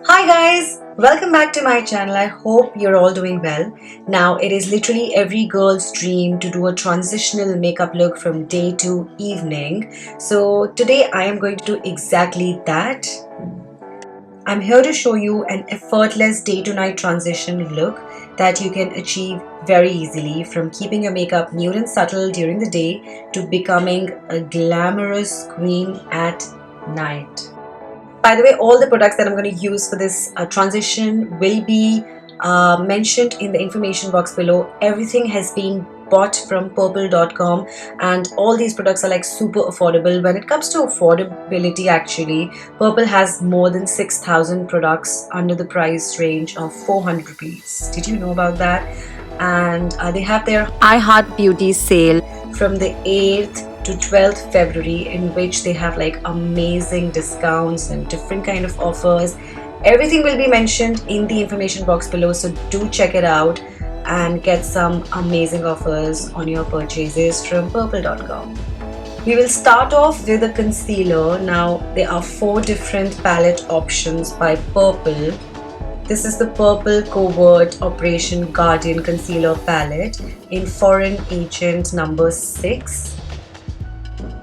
Hi guys, welcome back to my channel. I hope you're all doing well. Now it is literally every girl's dream to do a transitional makeup look from day to evening. So today I am going to do exactly that. I'm here to show you an effortless day to night transition look that you can achieve very easily, from keeping your makeup nude and subtle during the day to becoming a glamorous queen at night. By the way, all the products that I'm going to use for this transition will be mentioned in the information box below. Everything has been bought from purplle.com, and all these products are like super affordable. When it comes to affordability, actually, Purplle has more than 6,000 products under the price range of 400 rupees. Did you know about that? And they have their I Heart Beauty sale from the 8th to 12th February, in which they have like amazing discounts and different kind of offers. Everything will be mentioned in the information box below, so do check it out and get some amazing offers on your purchases from purplle.com. We will start off with a concealer. Now there are 4 different palette options by Purplle. This is the Purplle Covert Operation Guardian Concealer Palette in Foreign Agent number 6.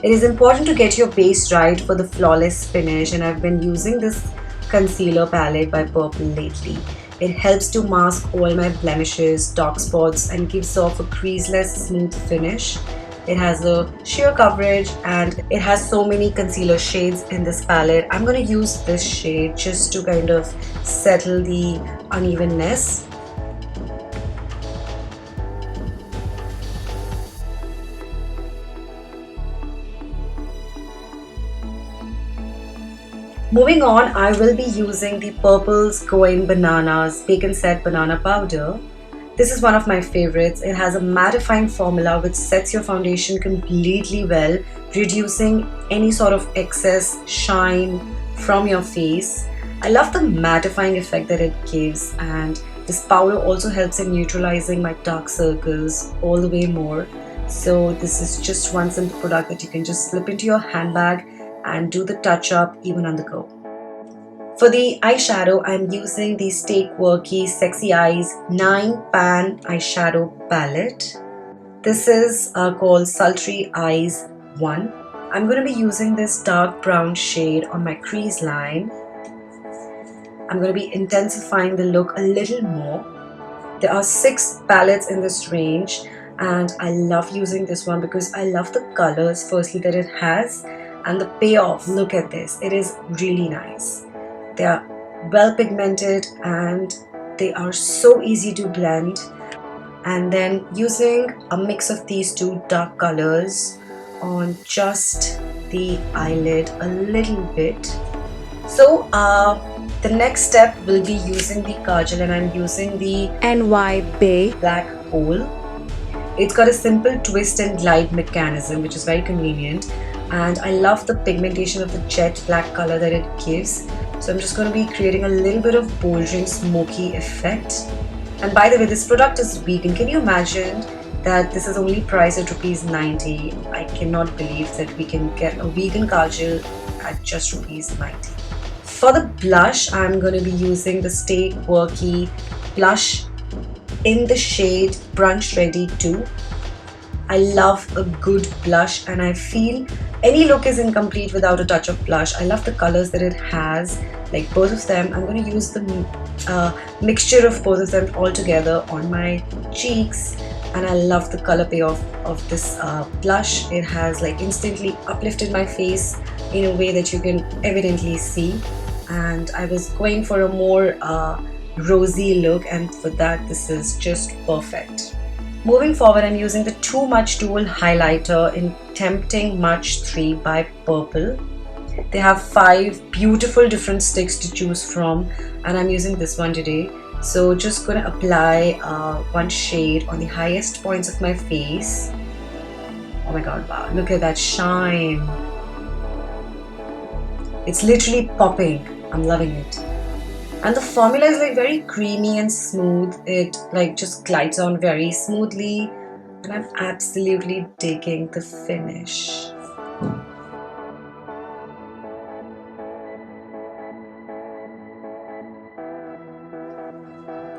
It is important to get your base right for the flawless finish, and I've been using this concealer palette by Purplle lately. It helps to mask all my blemishes, dark spots, and gives off a creaseless, smooth finish. It has a sheer coverage and it has so many concealer shades in this palette. I'm going to use this shade just to kind of settle the unevenness. Moving on, I will be using the Purpple's Going Bananas Bacon Set Banana Powder. This is one of my favorites. It has a mattifying formula which sets your foundation completely well, reducing any sort of excess shine from your face. I love the mattifying effect that it gives, and this powder also helps in neutralizing my dark circles all the way more. So this is just one simple product that you can just slip into your handbag and do the touch up even on the go. For the eyeshadow, I'm using the Stay Quirky Sexy Eyes 9 Pan Eyeshadow Palette. This is called Sultry Eyes 1. I'm going to be using this dark brown shade on my crease line. I'm going to be intensifying the look a little more. There are 6 palettes in this range, and I love using this one because I love the colors firstly that it has, and the payoff. Look at this, it is really nice. They are well pigmented and they are so easy to blend. And then using a mix of these 2 dark colors on just the eyelid a little bit. So the next step will be using the kajal, and I'm using the NY Bay Black Hole. It's got a simple twist and glide mechanism which is very convenient, and I love the pigmentation of the jet black color that it gives. So I'm just going to be creating a little bit of bouldering smoky effect. And by the way, this product is vegan. Can you imagine that this is only priced at ₹90? I cannot believe that we can get a vegan kajal at just ₹90. For the blush, I'm going to be using the Stay Quirky blush in the shade Brunch Ready 2. I love a good blush, and I feel any look is incomplete without a touch of blush. I love the colors that it has, like both of them. I'm going to use the mixture of both of them all together on my cheeks, and I love the color payoff of this blush. It has like instantly uplifted my face in a way that you can evidently see, and I was going for a more rosy look, and for that this is just perfect. Moving forward, I'm using the Too Much Dual Highlighter in Tempting Much 3 by Purplle. They have 5 beautiful different sticks to choose from, and I'm using this one today. So just gonna apply one shade on the highest points of my face. Oh my god, wow, look at that shine. It's literally popping. I'm loving it. And the formula is like very creamy and smooth. It like just glides on very smoothly, and I'm absolutely digging the finish.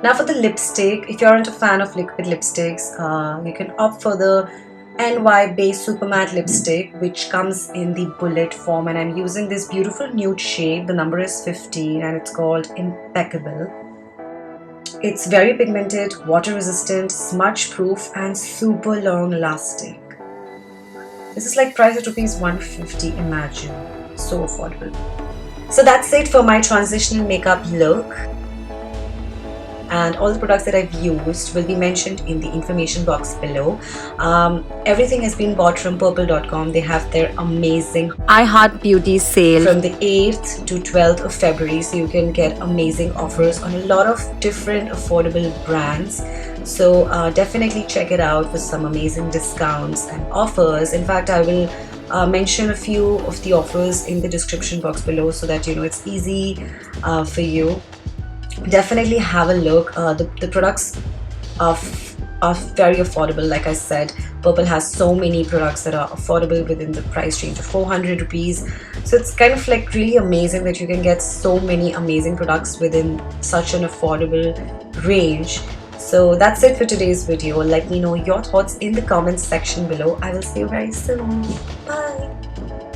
Now for the lipstick, if you're not a fan of liquid lipsticks, you can opt for the NY Base Super Matte Lipstick, which comes in the bullet form, and I'm using this beautiful nude shade. The number is 15 and it's called Impeccable. It's very pigmented, water resistant, smudge proof and super long lasting. This is like priced at rupees 150, imagine. So affordable. So that's it for my transitional makeup look. And all the products that I've used will be mentioned in the information box below. Everything has been bought from purplle.com. They have their amazing I Heart Beauty sale from the 8th to 12th of February. So you can get amazing offers on a lot of different affordable brands. So definitely check it out for some amazing discounts and offers. In fact, I will mention a few of the offers in the description box below so that you know it's easy for you. Definitely have a look. The products are very affordable. Like I said, Purplle has so many products that are affordable within the price range of 400 rupees. So it's kind of like really amazing that you can get so many amazing products within such an affordable range. So that's it for today's video. Let me know your thoughts in the comments section below. I will see you very soon. Bye.